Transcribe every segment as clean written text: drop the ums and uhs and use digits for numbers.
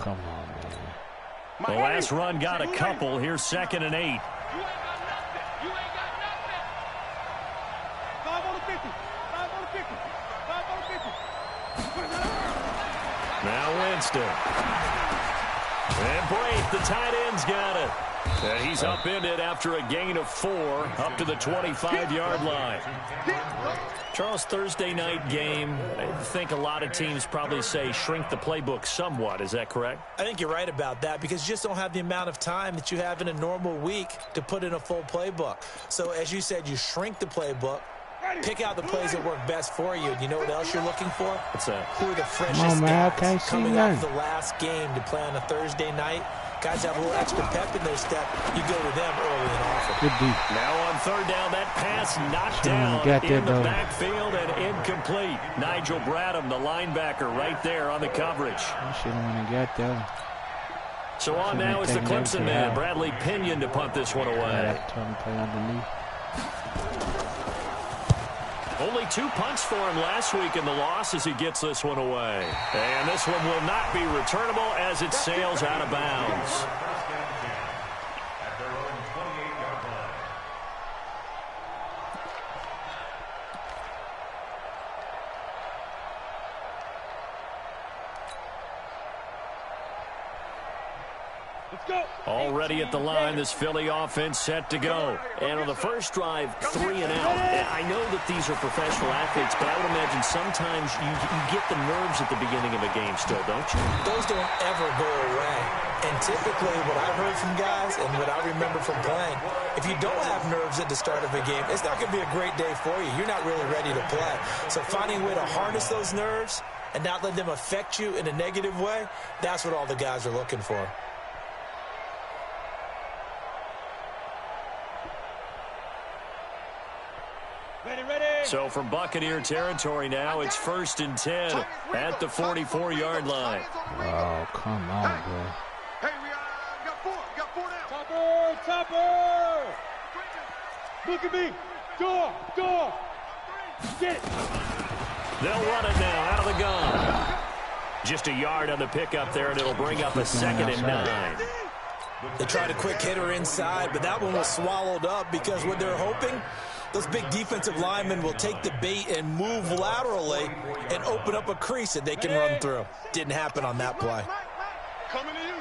come on, man. The last run got a couple. Here's 2nd and 8. You ain't got nothing. You ain't got nothing. 5 on the 50. 5 on the 50. 5 on the 50. Now Winston. And Brate, the tight end's got it. And he's upended after a gain of 4 up to the 25-yard line. Charles, Thursday night game, I think a lot of teams probably say shrink the playbook somewhat. Is that correct? I think you're right about that because you just don't have the amount of time that you have in a normal week to put in a full playbook. So as you said, you shrink the playbook, pick out the plays that work best for you. And you know what else you're looking for? What's that? Who are the freshest guys coming off the last game to play on a Thursday night? Guys have a little extra pep in their step. You go to them early and often. Good deep. Now on 3rd down, that pass knocked down in the backfield and incomplete. Nigel Bradham, the linebacker, right there on the coverage. Shouldn't have got that. So on now is the Clemson man, Bradley Pinion, to punt this one away. Play underneath. Only 2 punts for him last week in the loss as he gets this one away. And this one will not be returnable as it sails out of bounds. Already at the line, this Philly offense set to go. And on the first drive, 3 and out. And I know that these are professional athletes, but I would imagine sometimes you get the nerves at the beginning of a game still, don't you? Those don't ever go away. And typically what I've heard from guys and what I remember from playing, if you don't have nerves at the start of a game, it's not going to be a great day for you. You're not really ready to play. So finding a way to harness those nerves and not let them affect you in a negative way, that's what all the guys are looking for. So from Buccaneer territory now, it's 1st and 10 at the 44-yard line. Oh, come on, bro. Hey, we got 4. We got 4 now. Topper! Look at me. Door. Get it. They'll run it now out of the gun. Just a yard on the pickup there, and it'll bring up a 2nd and 9. They tried a quick hitter inside, but that one was swallowed up because what they're hoping, those big defensive linemen will take the bait and move laterally and open up a crease that they can run through. Didn't happen on that play. Coming to you.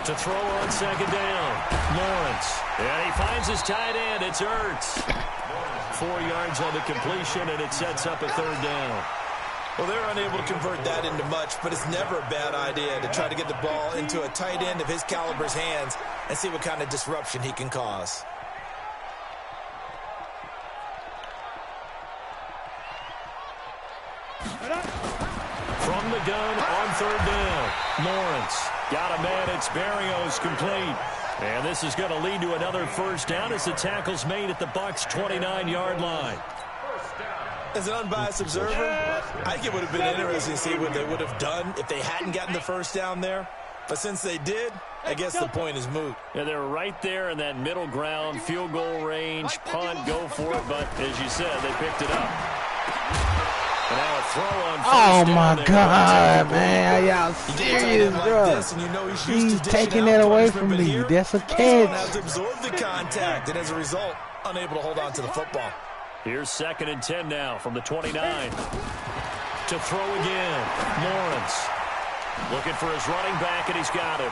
To throw on 2nd down, Lawrence. And he finds his tight end. It's Ertz. 4 yards on the completion, and it sets up a 3rd down. Well, they're unable to convert that into much, but it's never a bad idea to try to get the ball into a tight end of his caliber's hands and see what kind of disruption he can cause. From the gun on 3rd down, Lawrence got a man. It's Berrios complete. And this is going to lead to another 1st down as the tackle's made at the Bucs' 29-yard line. As an unbiased observer, I think it would have been interesting to see what they would have done if they hadn't gotten the 1st down there. But since they did, I guess the point is moot. Yeah, they're right there in that middle ground, field goal range, punt, go for it. But as you said, they picked it up. And now a throw on 1st down. My God, man. Y'all serious, bro. He's taking that away from me. That's a catch. Has absorbed the contact, and as a result, unable to hold on to the football. Here's 2nd and 10 now from the 29. To throw again, Lawrence. Looking for his running back, and he's got it.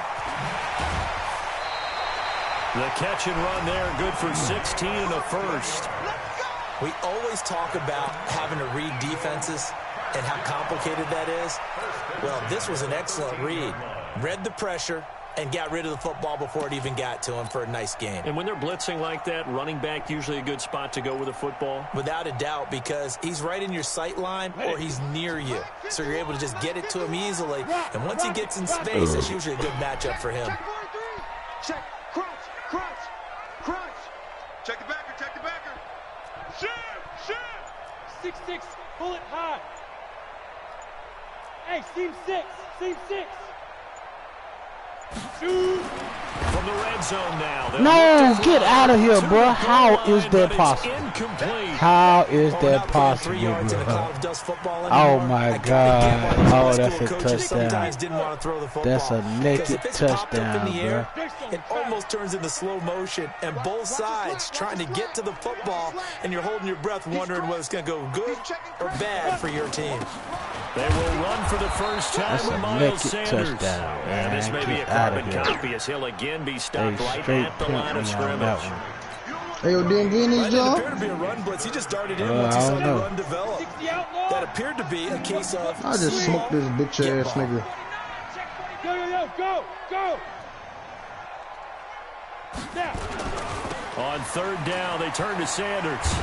The catch and run there, good for 16 and a 1st. We always talk about having to read defenses and how complicated that is. Well, this was an excellent read. Read the pressure and got rid of the football before it even got to him for a nice game. And when they're blitzing like that, running back usually a good spot to go with a football? Without a doubt, because he's right in your sight line or he's near you. So you're able to just get it to him easily. And once he gets in space, that's usually a good matchup for him. Check, crunch. Check the backer. Shoot. 6-6, pull it high. Hey, seam 6. From the red zone now. No, get out of here, bro. How is that possible? How is that possible, bro? Oh, my God. Oh, that's a touchdown. That's a naked touchdown, bro. It almost turns into slow motion, and both sides trying to get to the football, and you're holding your breath wondering whether it's going to go good or bad for your team. They will run for the first time with Miles Sanders. Touchdown, and this may be a carbon copy as he'll again be stopped right at the line of scrimmage. Hey, yo, didn't be in this job? That appeared to be a run blitz. He just started in once he saw the run develop. That appeared to be a case of... I just smoked this bitch-ass nigga. Go! Now. On third down, they turn to Sanders.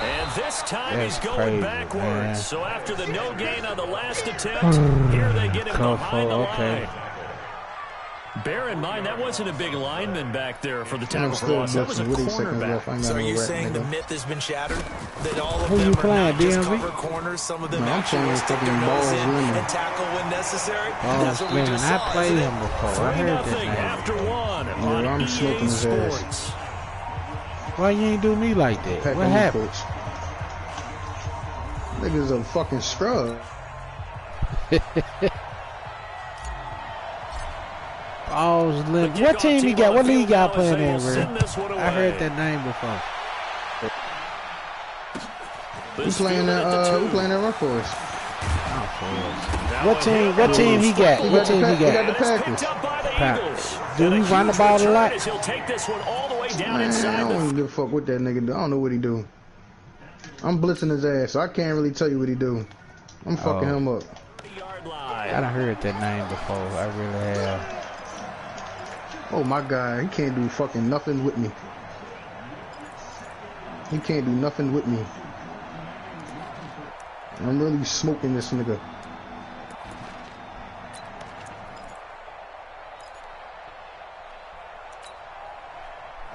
And this time he's going backwards. Man. So after the no gain on the last attempt, here they get him behind the line. Bear in mind, that wasn't a big lineman back there for the tackle for loss. That was a cornerback. So are you saying the myth has been shattered? That all of Who them you playing, are not just DMV? cover corners, some of them actually stick their nose in and tackle when necessary? That's what we just saw. I played him before. I heard that name. After one on I'm smoking his ass. Why you ain't do me like that? What happened? Niggas a fucking scrub. Balls limp. What team he got? What league got playing in, bro? I heard that name before. We playing that run for us. What team he got? What team he He got got? the Packers. Do he run the ball a lot? He'll take this one all the way down Man, inside I don't even give a fuck what that nigga do. I don't know what he do. I'm blitzing his ass, so I can't really tell you what he do. I'm fucking him up. I done heard that name before. I really have. Oh my God, he can't do fucking nothing with me. He can't do nothing with me. I'm really smoking this nigga.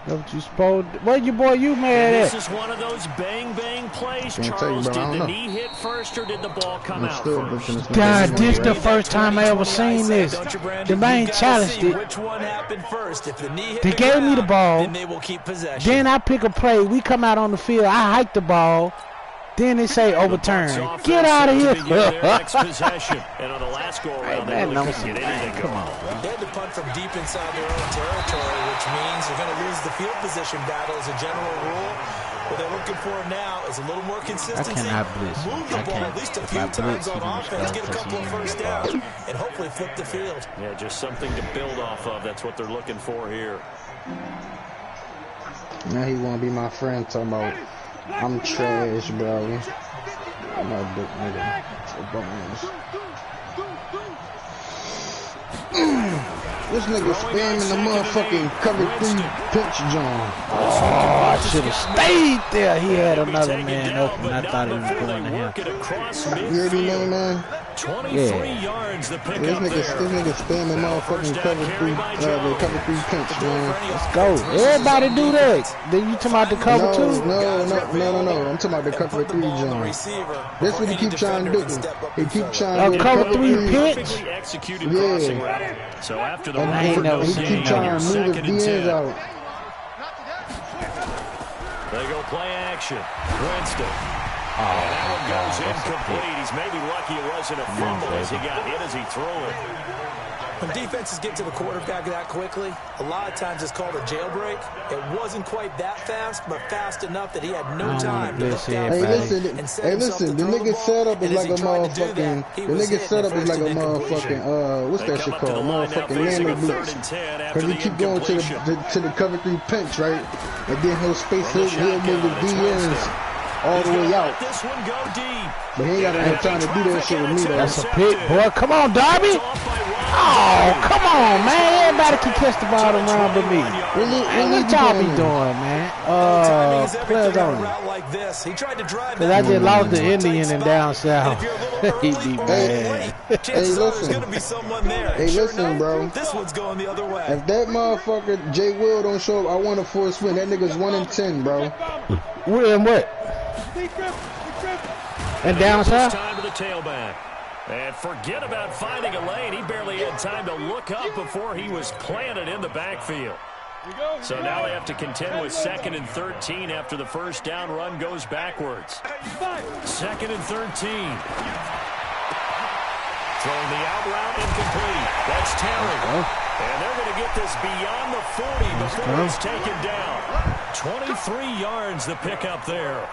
What you supposed? What you boy? You mad at? This is one of those bang plays. Charles, did the knee hit first or did the ball come out first? God, this the first time I ever seen this. The man challenged it. Which one happened first? If the knee hit They gave me the ball. then they will keep possession. Then I pick a play. We come out on the field. I hike the ball. Then they say overturn. Get out of here. And on the last go around, they really couldn't get anything Come going. on, bro. They had to punt from deep inside their own territory, which means they're going to lose the field position battle as a general rule. What they're looking for now is a little more consistency. I cannot blitz. Move the ball at least a few times on offense, get a couple of first downs, and hopefully flip the field. Yeah, just something to build off of. That's what they're looking for here. Now he want to be my friend, talking about I'm trash, bro. I'm not a dick nigga. This nigga spamming the motherfucking cover 3 pinch John. Oh, I should have stayed there. He had another man open. I thought he was going to him. You heard me, man? 23 yards the pick This nigga spamming motherfucking cover 3 pinch, man. Let's go. Everybody do that. Then you talking about the cover 2? No. I'm talking about the cover 3 John. That's what he keep trying to do. He keep trying to do cover 3 pinch? Yeah. So after the he keep trying to move his DNs out. They go play action. Winston. And that one goes incomplete. He's maybe lucky it wasn't a fumble as he got hit as he threw it. When defenses get to the quarterback that quickly, a lot of times it's called a jailbreak. It wasn't quite that fast, but fast enough that he had no time to look downfield and set himself to the throw the nigga ball. setup is And like a as he tried to do motherfucking. that, The he was nigga hit setup in is the like a first incompletion. motherfucking. What's that shit called? Motherfucking man blitz. Because he keep going to the cover 3 pinch, right? And then he'll space he'll move the DNs all the way out. This one go deep. But he ain't got enough time to do that shit with me, though. That's a pick, boy. Come on, Darby. Oh, come on, man. Everybody can catch the ball around but me. What y'all be doing, man? Players only. Because I just lost the Indian and down south. He be mad. Hey, listen, bro. This one's going the other way. If that motherfucker Jay Will don't show up, I want a force win. That nigga's 1-10, bro. We're in what? And down south? Time to the tailback. And forget about finding a lane. He barely had time to look up before he was planted in the backfield. So now they have to contend with 2nd and 13 after the first down run goes backwards. 2nd and 13. Throwing the out route incomplete. That's Terry. And they're going to get this beyond the 40 before it's taken down. 23 yards the pickup there.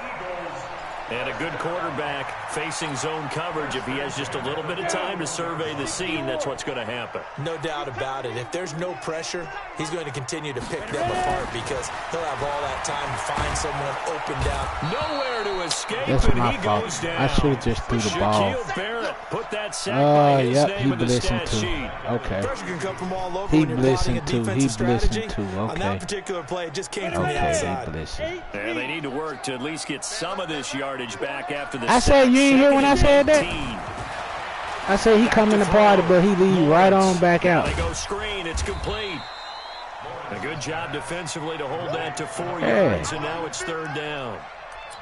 And a good quarterback facing zone coverage. If he has just a little bit of time to survey the scene, that's what's going to happen. No doubt about it. If there's no pressure, he's going to continue to pick them apart because he'll have all that time to find someone open down. Nowhere to escape, That's and my he fault. goes down. I should have just threw the ball. Shaquille Barrett put that sack by his Yep, he name in the blitzing stat too. sheet. Okay. Pressure can come from all over He when you're plotting a blitzing too. He defensive strategy. blitzing too. On that Okay. particular play, it just came from the Okay, he outside. blitzing. And they need to work to at least get some of this yardage back after the I said, you ain't hear when I said that? I said he come in the party, but he leave right on back out. They go screen. It's complete. A good job defensively to hold that to 4 yards, and now it's 3rd down.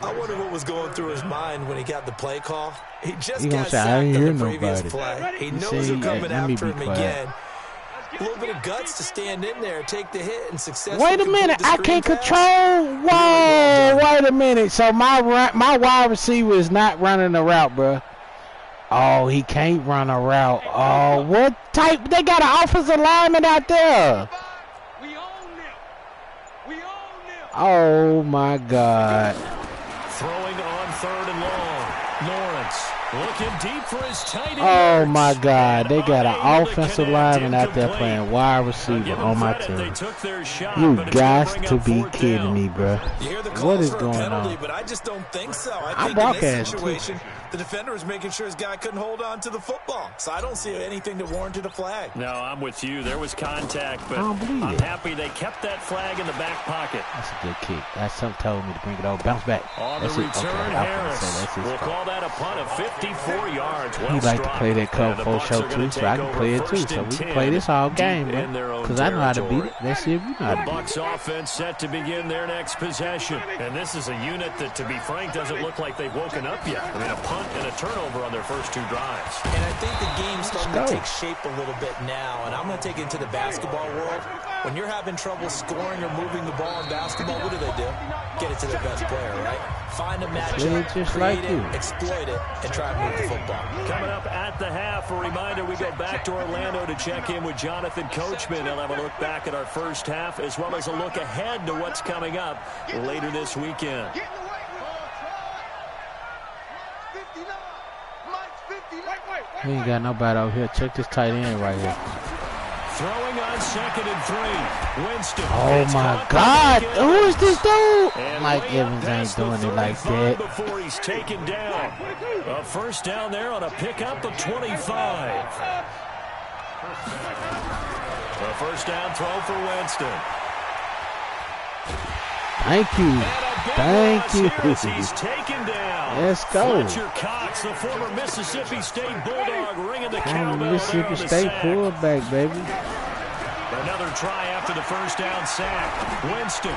I wonder what was going through his mind when he got the play call. He just He got gonna say, sacked I ain't on hear the previous nobody. play. He He knows say, they're coming let me after be him quiet. again. A little bit of guts to stand in there, take the hit, and successfully Wait a minute, complete the I screen can't pass. control. Whoa, wait a minute. So my wide receiver is not running the route, bro. Oh, he can't run a route. Oh, what type? They got an offensive lineman out there. We own them. We own them. Oh my God. Throwing on 3rd and long. Lawrence looking deep for his tight end. Oh my God. They got an Unable to offensive connect, lineman out there incomplete. playing wide I'll receiver give on them my credit, they team. took their shot, You but it's gonna got bring to up be 4th kidding down. me, bro. You hear the What calls is for a going penalty, on? but I just don't think so. I I'm think in broadcasting, this too. situation, the defender was making sure his guy couldn't hold on to the football. So I don't see anything that warranted a flag. No, I'm with you. There was contact, but I don't believe I'm it. happy they kept that flag in the back pocket. That's a good kick. That's something told me to bring it over. Bounce back. On the That's it. return, Okay, I was Harris gonna say that's his will fault. call that a punt of 54 yards. Well He like to struck. play that cover The 4 Bucs show are gonna too, so I take can over play it too. 1st So and we can 10 play this all game, deep in their bro. own Because I know how to beat territory. it. Let's see if you know how The to beat it. Bucs offense set to begin their next possession. And this is a unit that, to be frank, doesn't look like they've woken up yet. I mean, a punt and a turnover on their first 2 drives. And I think the game's starting Let's to go. take shape a little bit now. And I'm going to take it into the basketball world. When you're having trouble scoring or moving the ball in basketball, what do? Get it to their best player, right? Find a matchup, just create like it, you. exploit it, and try and move the football. Coming up at the half, a reminder, we go back to Orlando to check in with Jonathan Coachman. He'll have a look back at our first half as well as a look ahead to what's coming up later this weekend. Get in the weight room. 59. Mike's 59. We ain't got nobody over here. Check this tight end right here. Throwing on 2nd and 3. Winston. Oh It's my caught God. back Who is this dude? and Mike way up Evans past ain't the doing it like 35 that. before he's taken down. A first down there on a pickup of 25. A first down throw for Winston. Thank you. And a big Thank loss you. here as he's taken down. Let's go. Fletcher Cox, the former Mississippi State Bulldog, ringing the I'm cowbell there Mississippi on the State sack. fullback, baby. Another try after the first down sack. Winston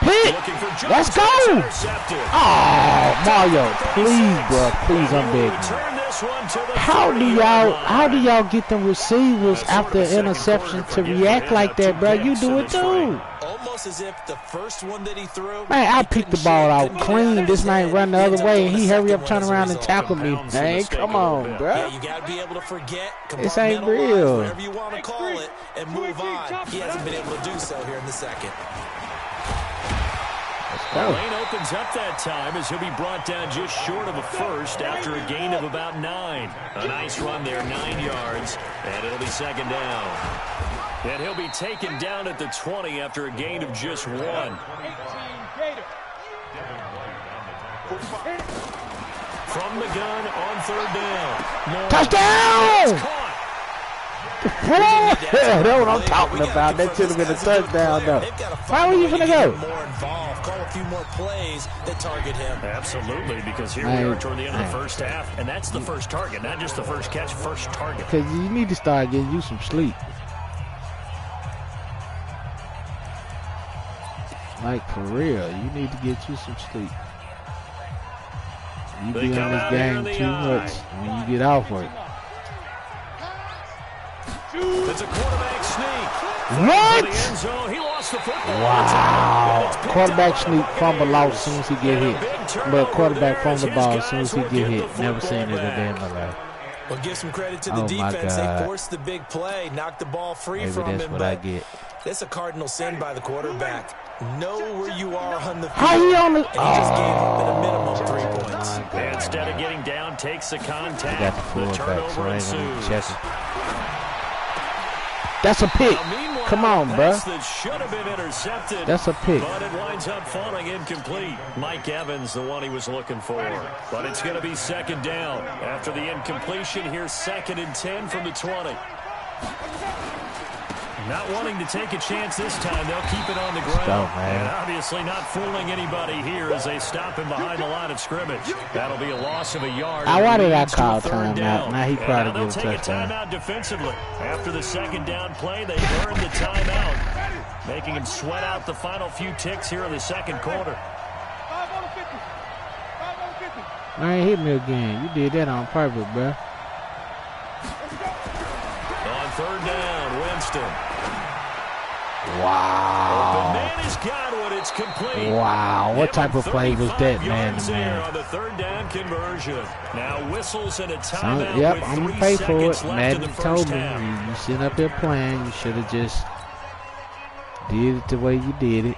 Hit. looking for Jones. Let's go. It's intercepted. Oh, Mario, please, bro, please, I'm And he will begging. return this one to the How do 30-yard line. y'all get the receivers That's after sort of a interception second to quarter for react him. like that, bro? You Picks do in it this too. frame. Almost as if the first one that he threw, Man, I he picked the couldn't ball shake, out couldn't get clean. of This his man head. run the He other ends up way, doing and the he hurry second up, one turn as a around, and result. tackle me. Compounds the Man, mistake come a little on, bit. bro. Yeah, you got to be able to forget, This ain't compartmentalize, real. whatever you want to call it, and move on. He hasn't been able to do so here in the second. The lane opens up that time as he'll be brought down just short of a first after a gain of about 9. A nice run there, 9 yards, and it'll be second down. And he'll be taken down at the 20 after a gain of just 1. 18 Gator. From the gun on 3rd down. Lawrence. Touchdown! It's caught. Yeah, that's what I'm talking about. That should have been a touchdown, though. Why were you finna go? More involved, call a few more plays that target him. Absolutely, because here we are toward the end of the first half, and that's the first target, not just the first catch, first target. Because you need to start getting you some sleep. Like, for real, you need to get you some sleep. You be on this game too much when you get off work. It's a quarterback sneak. What? He lost the football. Wow. Quarterback sneak, fumble lost as soon as he get hit. But quarterback fumble the ball as soon as he get hit. Never seen it a day in my life. Well, give some credit to the defense. They forced the big play, knocked the ball free from him. That's what I get. That's a cardinal sin by the quarterback. Know where you are on the field. How he on the? And he just gave up at a minimum 3 points. Instead of getting down, takes the contact. Got the fullback, so I ain't gonna check it. That's a pick. Come on, bro. That should have been intercepted. That's a pick. But it winds up falling incomplete. Mike Evans, the one he was looking for. But it's going to be second down. After the incompletion, here's 2nd and 10 from the 20. Not wanting to take a chance this time. They'll keep it on the ground. Go, man. And obviously not fooling anybody here as they stop him behind the line of scrimmage. That'll be a loss of a yard. Why did I call timeout? Now he probably they'll give a take touchdown. a timeout defensively. After the second down play, they earned the timeout, making him sweat out the final few ticks here in the second quarter. 5 on the 50. 5 on the 50. I ain't hit me again. You did that on purpose, bro. On third down, Winston. Wow. The man has got what it's complete. Wow. What type of play was that, man? On the third down conversion. Now whistles and a timeout. Yep, with I'm 3 gonna pay for it. seconds left in Madden the told first me half. you sitting up there playing. You should have just did it the way you did it.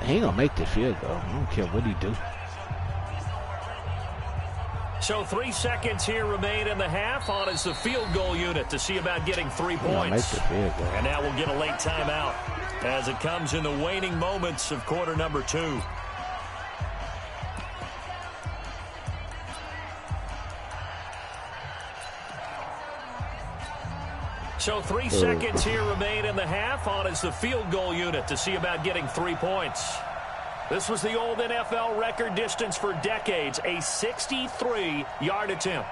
He ain't gonna make the field goal. I don't care what he do. So 3 seconds here remain in the half. On is the field goal unit to see about getting 3 points. Make the field goal. And now we'll get a late timeout as it comes in the waning moments of quarter number 2. So 3 seconds here remain in the half. On is the field goal unit to see about getting 3 points. This was the old NFL record distance for decades, a 63-yard attempt.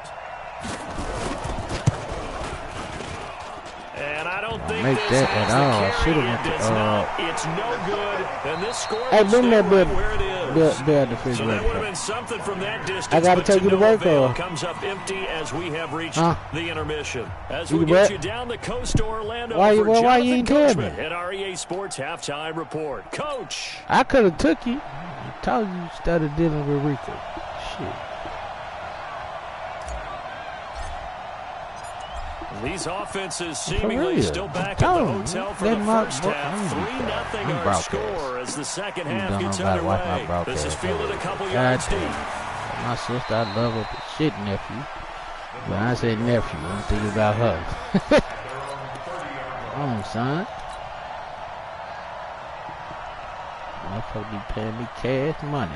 And I don't think make this that has at all. the I should carry. have went It's to, not. It's no good. And this score Hey, will bring stay that right bill, where it is. the So that would have been something from that distance. I gotta but take you to no work, avail. or? Comes up empty as we have reached Huh? the intermission. As You we what? get you down the coast to Orlando Why you- for why Jonathan you ain't tell me? Coachman at REA Sports Halftime Report. Coach. I could have took you. I told you you started dealing with Rico. Shit. These offenses seemingly still back at the hotel for the first half. 3-0 our score as the second half gets underway. This is fielded a couple yards deep. My sister, I love her shit nephew. When I say nephew, I'm thinking about her. Come on, son. Motherfucker be paying me cash money.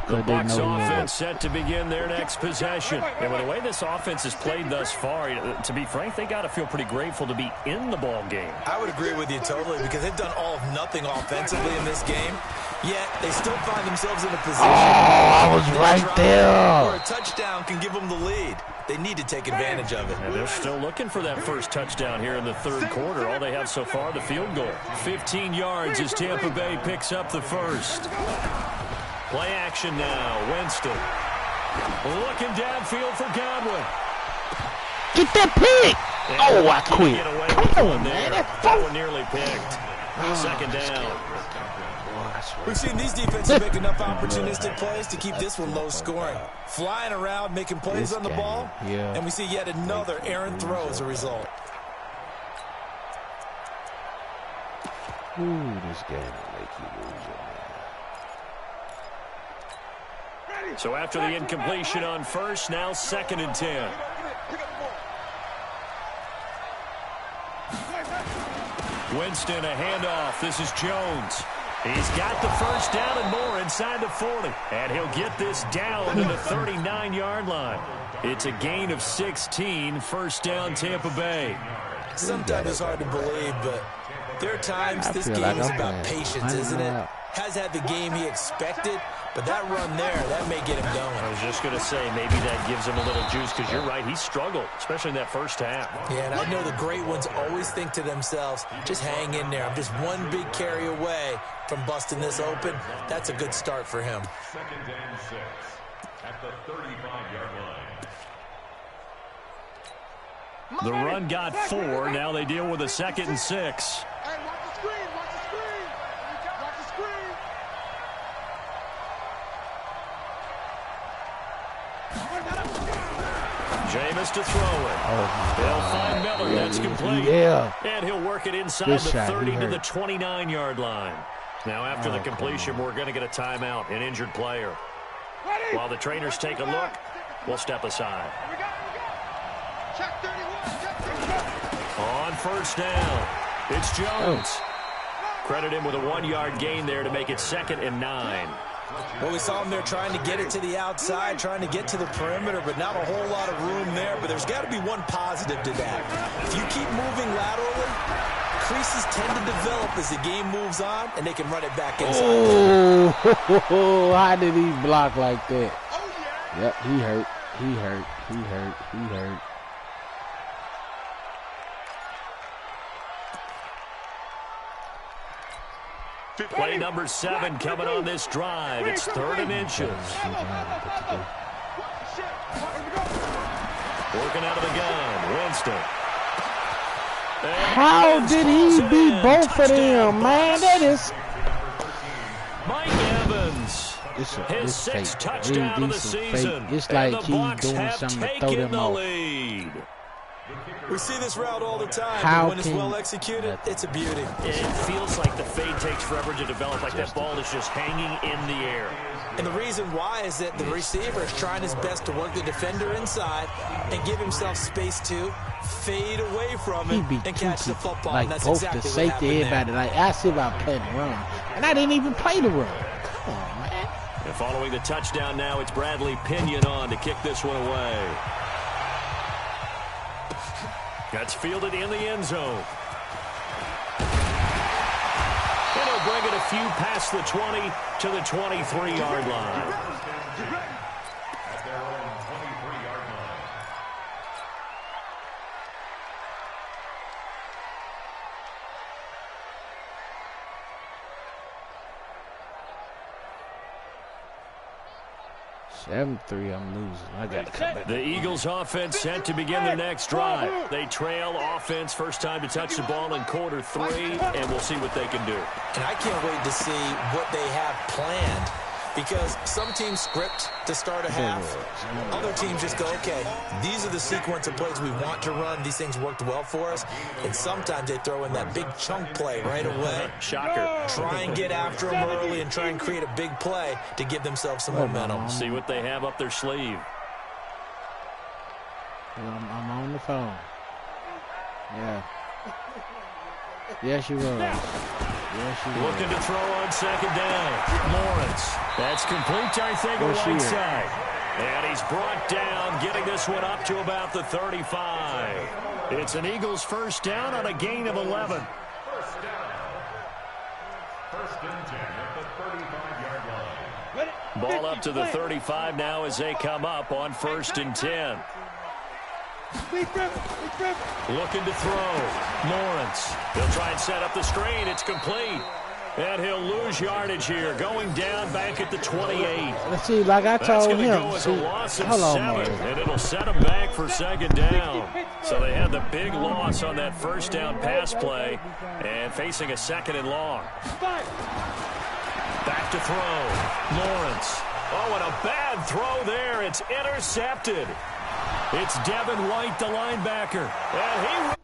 The Bucs offense set to begin their next possession. And with the way this offense has played thus far, to be frank, they got to feel pretty grateful to be in the ball game. I would agree with you totally because they've done all of nothing offensively in this game, yet they still find themselves in a position. I was right there. Where a touchdown can give them the lead. They need to take advantage of it. And they're still looking for that first touchdown here in the third quarter. All they have so far, the field goal. 15 yards as Tampa Bay picks up the first. Play action now. Winston looking downfield for Godwin. Get that pick. And I quit. Come on, man. That one nearly picked. Second down. We've seen these defenses make enough opportunistic plays to keep this one low scoring. Flying around, making plays on the ball, and we see yet another errant throw as a result. Ooh, this game will make you lose your mind. So after the incompletion on first, now 2nd and 10. Winston, a handoff. This is Jones. He's got the first down and more inside the 40. And he'll get this down to the 39-yard line. It's a gain of 16, first down Tampa Bay. Sometimes it's hard to believe, but there are times this game is about patience, isn't it? Has had the game he expected, But that run there, that may get him going. I was just going to say, maybe that gives him a little juice, because you're right, he struggled, especially in that first half. Yeah, and I know the great ones always think to themselves, just hang in there. I'm just one big carry away from busting this open. That's a good start for him. 2nd and 6 at the 35-yard line. The run got 4. Now they deal with a 2nd and 6. Hey, watch the screen, watch the screen. Watch the screen. Jameis to throw it. They'll find Miller. That's complete. Yeah. And he'll work it inside Good the shot. 30 He to the hurt. 29-yard line. Now after the completion, we're going to get a timeout, an injured player. While the trainers take a look, we'll step aside. Here we go. Check 31. Check 31. On first down, it's Jones. Credit him with a 1-yard gain there to make it 2nd and 9. Well, we saw him there trying to get it to the outside, trying to get to the perimeter, but not a whole lot of room there. But there's got to be one positive to that. If you keep moving laterally, creases tend to develop as the game moves on, and they can run it back inside. Oh, how did he block like that? Yep, he hurt. He hurt. He hurt. He hurt. Play number 7 coming on this drive. It's 3rd and inches. Working out of the gun, Winston. How did he beat both of them, man? That is... Mike Evans. His 6th touchdown of the season. It's like and the he's Bucs doing have something to throw taken them the off. lead. We see this route all the time. How But when it's can- well executed, it's a beauty. It feels like the fade takes forever to develop, like that ball is just hanging in the air. And the reason why is that the receiver is trying his best to work the defender inside and give himself space to fade away from He it beat and two catch the people, football. like And that's both exactly the what safety, happened there. everybody. Like, I see about playing the run, and I didn't even play the run. Come on, man. And following the touchdown now, it's Bradley Pinion on to kick this one away. That's fielded in the end zone. And he'll bring it a few past the 20 to the 23-yard line. At their own 23-yard line. Seven 3, I'm losing. I got to come back. The Eagles offense set to begin their next drive. They trail offense, first time to touch the ball in quarter 3, and we'll see what they can do. And I can't wait to see what they have planned, because some teams script to start a half. Other teams just go, okay, these are the sequence of plays we want to run. These things worked well for us. And sometimes they throw in that big chunk play right away. Shocker. Try and get after them early and try and create a big play to give themselves some momentum. See what they have up their sleeve. I'm on the phone. Yeah. Yes, you will. Yes, you will. Looking to throw on 2nd down. Lawrence. That's complete, I think, on right side. And he's brought down, getting this one up to about the 35. It's an Eagles first down on a gain of 11. First down. 1st and 10 at the 35-yard line. Ball up to the 35 now as they come up on 1st and 10. Looking to throw. Lawrence. He'll try and set up the screen. It's complete. And he'll lose yardage here. Going down back at the 28. Let's see, like I That's told going to him. go as See, a loss of hold on, 7. man. And it'll set them back for 2nd down. So they had the big loss on that first down pass play. And facing a 2nd and long. Back to throw. Lawrence. Oh, and a bad throw there. It's intercepted. It's Devin White, the linebacker. And he